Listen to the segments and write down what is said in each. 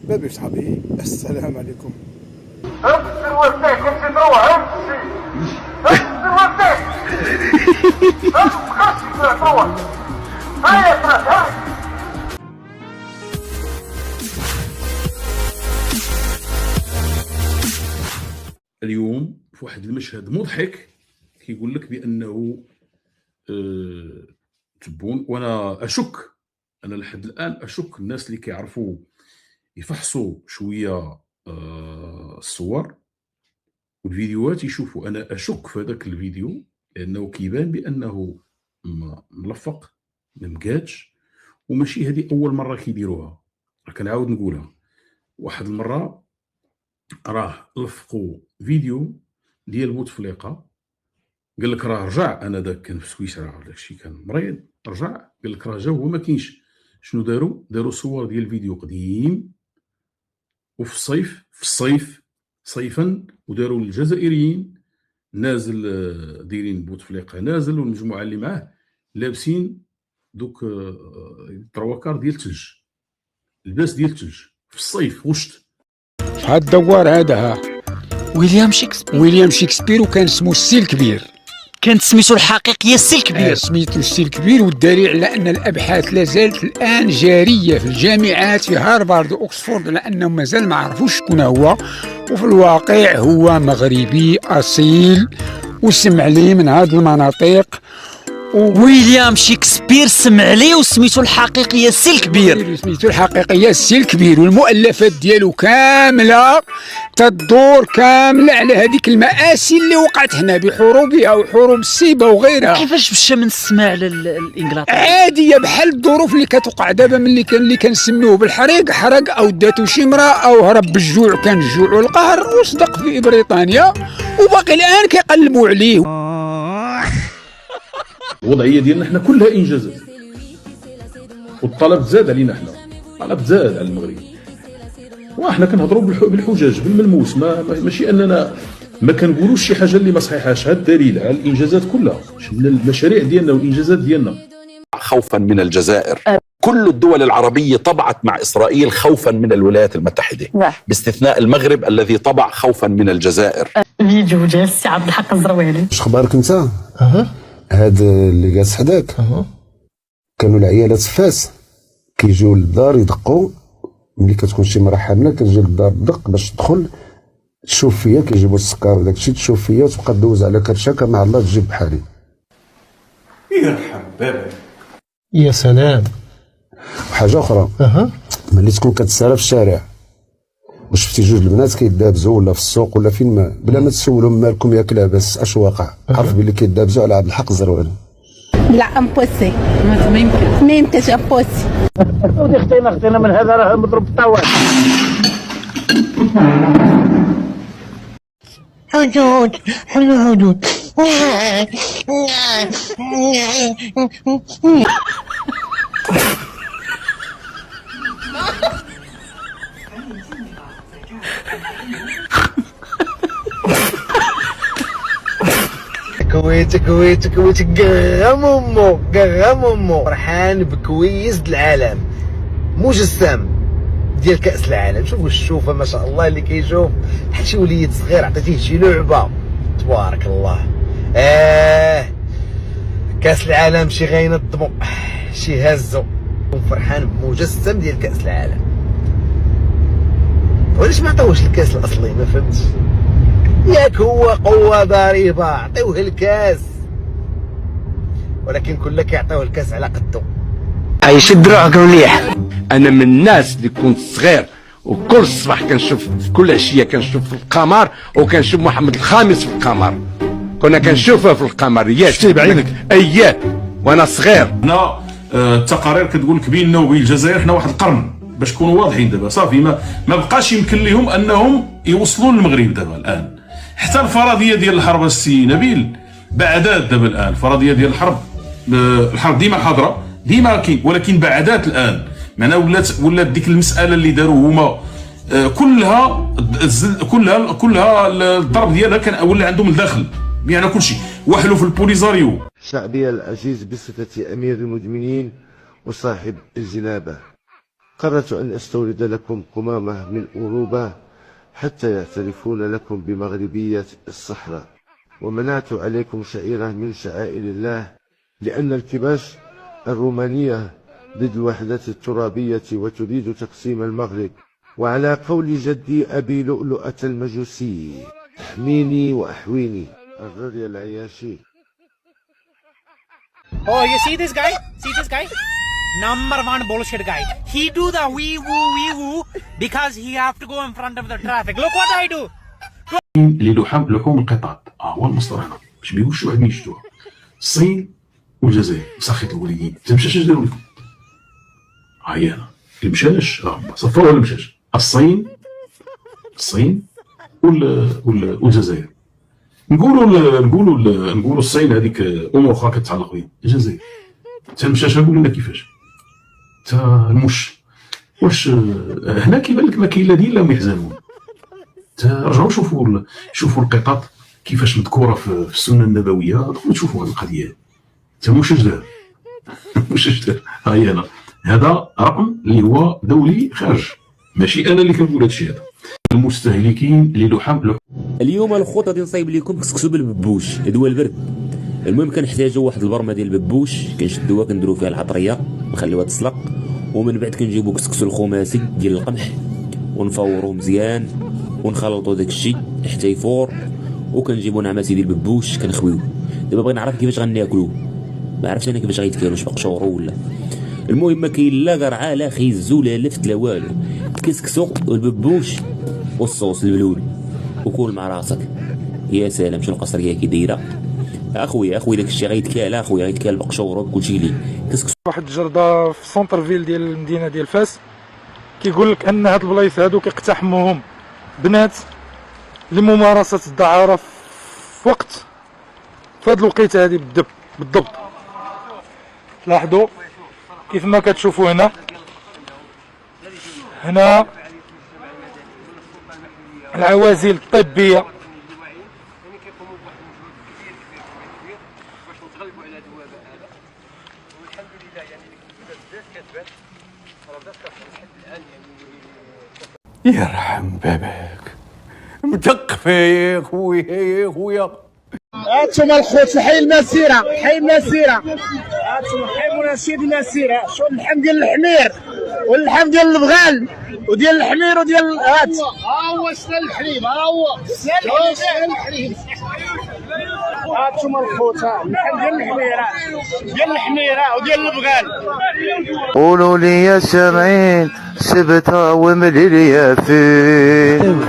بابي صحابي السلام عليكم. اكسر وسطك امشي تروح امشي اكسر وسطك امشي تروح هيا فرات هيا. اليوم في واحد المشهد مضحك كيقول لك بانه تبون، وانا اشك، انا لحد الان اشك الناس اللي كيعرفوا يفحصوا شويه الصور والفيديوهات يشوفوا. انا اشك في هذاك الفيديو لانه كيبان بانه ملفق ما مكاتش، وماشي هذه اول مره كيديروها. كنعاود نقولها، واحد المره راه لفقوا فيديو ديال بوتفليقه، قال لك راه رجع، انا داك كان في سويسرا داك الشيء كان مريض، رجع قال لك راه جا وهو ما كاينش. شنو داروا صور ديال الفيديو قديم، وفي الصيف صيفا، وداروا للجزائريين نازل، دايرين بوتفليقه نازل والمجموعه اللي معاه لابسين دوك الدرواكار ديال الثلج، لباس ديال الثلج في الصيف وشت. هاد الدوار هذا ويليام شكسبير وكان اسمه السي الكبير. كانت سميتو الحقيقيه السي الكبير. سميتو السي الكبير، والدليل على ان الابحاث لا زالت الان جاريه في الجامعات في هارفارد واكسفورد، لانهم مازال ما عرفوش شكون هو. وفي الواقع هو مغربي اصيل وسمع لي من هاد المناطق. ويليام شكسبير سمع ليه وسميتو الحقيقيه السي الكبير. سميتو الحقيقيه السي الكبير، والمؤلفات ديالو كامله تدور كامله على هذيك المآسي اللي وقعت هنا بحروبها وحروب السيبه وغيرها. كيفاش مشى من السماع للانجلترا؟ عاديه بحال الظروف اللي كتوقع دابا، من اللي كنسميوه بالحريق حرق، او داتو شمره، او هرب بالجوع كان الجوع والقهر وصدق في بريطانيا، وباقي الان كيقلبوا عليه. الوضعيه ديالنا حنا كلها انجازات، والطلب زاد علينا، حنا الطلب زاد على المغرب، وحنا كنهضروا بالحجاج بالملموس، ماشي اننا ما كنقولوش شي حاجه اللي ما صحيحاش. هذا الدليل على الانجازات كلها من المشاريع ديالنا والانجازات ديالنا. خوفا من الجزائر، كل الدول العربية طبعت مع إسرائيل خوفا من الولايات المتحدة، باستثناء المغرب الذي طبع خوفا من الجزائر. فيديو ديال السي عبد الحق الزرويلي. واش خبارك انت؟ هاد اللي جالس حداك كانوا العيالات في فاس كيجيو للدار يدقوا، ملي كتكون شي مرا حامله كتجي للدار تدق باش تدخل تشوف فيا، كيجيبوا السكر وداك الشيء تشوف فيا وتبقى دوز على كرشاكه مع الله تجيب بحالي. يرحم بابا. يا سلام. وحاجه اخرى، ملي تكون كتسالى في الشارع وشفتي جوج البنات كيدابزوا ولا في السوق ولا فين ما، بلا ما تسولهم مالكم ياك لاباس اش واقع، عرف بلي كيدابزوا على عبد الحق الزروالي. لا امبوسي، ما يمكنش امبوسي. ودي اختينا من هذا راه مضروب بالطاوله. حدود كويت قرام امو فرحان بكويس العالم، مجسم ديال كاس العالم. شوفوا الشوفه ما شاء الله اللي كيشوف، بحال شي وليد صغير عطيتيه شي لعبه تبارك الله. كاس العالم شي غينظمو شي هزو، فرحان بمجسم ديال كاس العالم. وعلاش ما عطاوش الكاس الاصلي؟ ما فهمتش. ياك هو قوه ضريبه عطيوه الكاس، ولكن كل كيعطيوه الكاس على قدو. يشد روحك مليح. انا من الناس اللي كنت صغير وكل صباح كنشوف، كل عشيه كنشوف في القمر، وكنشوف محمد الخامس في القمر. كنا كنشوفه في القمر. ياك شتي بعينك؟ اييه وانا صغير. هنا التقارير كتقول لك بيننا وبين الجزائر حنا واحد القرن، باش نكونوا واضحين دابا صافي ما بقاش يمكن لهم انهم يوصلوا للمغرب دابا الان. حتى الفرضيه ديال الحرب السي نبيل بعدات دابا الان، الفرضيه ديال الحرب ديما حاضره ديما كاين، ولكن بعدات الان. معناها ولات ديك المساله اللي داروا هما كلها الضرب ديالها كان ولا عندهم الداخل، يعني كل شيء وحلوا في البوليزاريو. شعبي العزيز بصفتي امير المدمنين وصاحب الجنابه، قررت أن أستورد لكم قمامة من أوروبا حتى يعترفون لكم بمغربية الصحراء، ومنعت عليكم شعيرة من شعائر الله، لأن الكباش الرومانية ضد الوحدة الترابية وتريد تقسيم المغرب. وعلى قول جدي أبي لؤلؤة المجوسي: احميني وأحويني الرري العياشي. Oh, you see this guy? See this guy? Number one bullshit guy. He do the wee woo because he have to go in front of the traffic. Look what I do. لحوم القطط هو المصدر هنا باش ما يقولش واحد يشتوها. الصين والجزائر مسخيط الوليدين تمشاش اش داروا لكم؟ هاي انا اللي مشاش صفا ولا مشاش؟ الصين والجزائر. نقولوا الصين هذيك امور اخرى كتعلق بهم. الجزائر تا مشاش نقول لنا كيفاش؟ تا المش واش هنا كيبان لك ما كاين لا دين لا يحزنون. رجعوا شوفوا القطط كيفاش مذكوره في السنه النبويه، دخلوا تشوفوا هذه القضيه. تا واش دار؟ واش دار؟ هاي انا هذا رقم اللي هو دولي خارج، ماشي انا اللي كنقول هذا الشيء. هذا المستهلكين للحم. اليوم الخطه غادي نصايب لكم كسكسو بالببوش دواء البرد. المهم كنحتاجوا واحد البرمه ديال الببوش، كنشدوها كنديروا فيها العطريه نخليوها تسلق، ومن بعد كنجيبوا كسكسو الخماسي ديال القمح ونفوروه مزيان ونخلطوا داك الشيء حتى يفور، وكنجيبوا نعماسي ديال الببوش كنخويوه. دابا بغيت نعرف كيفاش غناكلوه، ما عرفتش انا كيفاش غيتكالوا، واش بقشورو ولا. المهم ما كاين لا قرعه لا خيز ولا لفت لا والو، كسكسو والببوش والصوص البلول وكول مع راسك. يا سلام شنو القصريه كي دايره اخويا داك الشيء غيتكال اخويا، غيتكال بقشورو بكلشي ليه. كسكسو واحد الجرده في سونتر فيل ديال المدينه ديال فاس كيقول لك ان هاد البلايص هادو كيقتحموهم بنات لممارسه الدعاره في وقت في هاد الوقيته هادي بالضبط. لاحظوا كيف ما كتشوفوا هنا العوازل الطبيه يرحم باباك متقف يا خويا. هاتم الخوت الحي المسيره هاتم حي مناشد المسيره. شو اللحم ديال الحمير واللحم ديال البغال وديال الحمير وديال هات ها هو سنان الحليب، ها هو سنان الحليب. هاتم الخوت اللحم ديال الحميره وديال البغال. قولوا لي يا سامعين سبتها وملي لي فين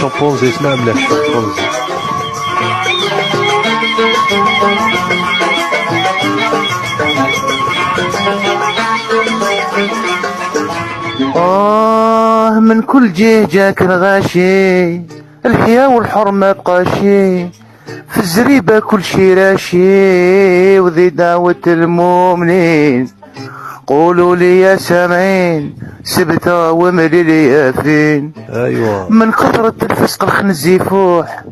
شامبونزي اسمها ملاح شامبونزي. من كل جهة جاك الغاشي، الحياة والحرمة بقاشي، في الزريبة كل شي راشي، وذي دعوة المؤمنين. قولوا لي يا سامعين سبتة وملي لي فين. ايوه من كثرة الفسق الخنز يفوح،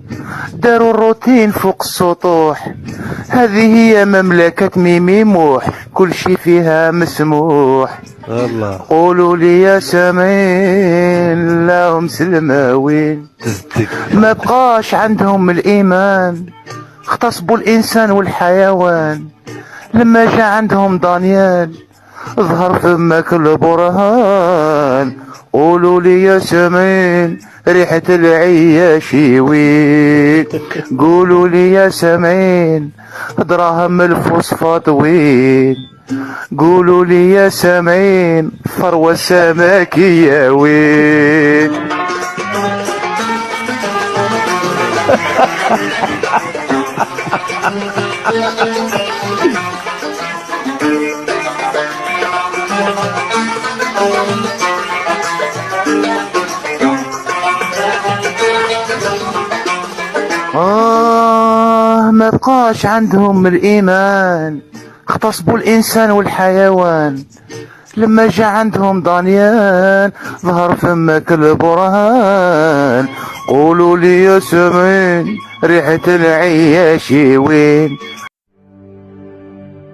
داروا الروتين فوق السطوح. هذه هي مملكة ميمي موح، كل شي فيها مسموح. الله قولوا لي يا سامعين لهم سلماوين، ما بقاش عندهم الإيمان، اغتصبوا الإنسان والحيوان. لما جا عندهم دانيال ظهر فمك البرهان. قولوا لي يا سامعين ريحة العياشي وين. قولوا لي يا سامعين دراهم الفوسفات وين. قولوا لي يا سامعين ثروة سمكية وين. ما بقاش عندهم الإيمان، اغتصبوا الإنسان والحيوان. لما جا عندهم دانيال ظهر فمك البرهان. قولوا لي يا سامعين ريحة العياشي وين.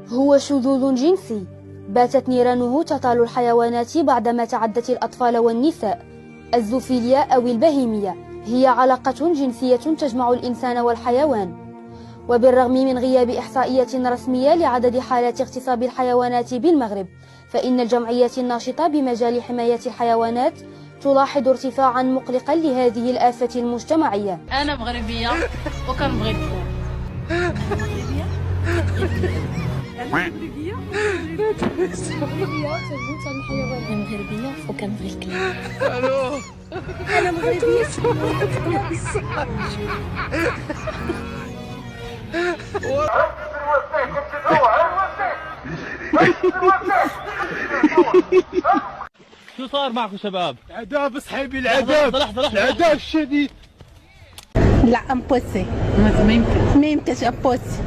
هو شذوذ جنسي باتت نيرانه تطال الحيوانات بعدما تعدت الأطفال والنساء. الزوفيليا أو البهيمية هي علاقة جنسية تجمع الإنسان والحيوان، وبالرغم من غياب إحصائيات رسمية لعدد حالات اغتصاب الحيوانات بالمغرب، فإن الجمعيات الناشطة بمجال حماية الحيوانات تلاحظ ارتفاعا مقلقا لهذه الآفة المجتمعية. أنا مغربية وكنبغي الكون. المغربية وكنبغي الكلاب. أنا مغربية شو صار معكم شباب؟ العذاب صحيبي، العذاب العذاب الشديد. لا امبوسي، ما يمكنش امبوسي.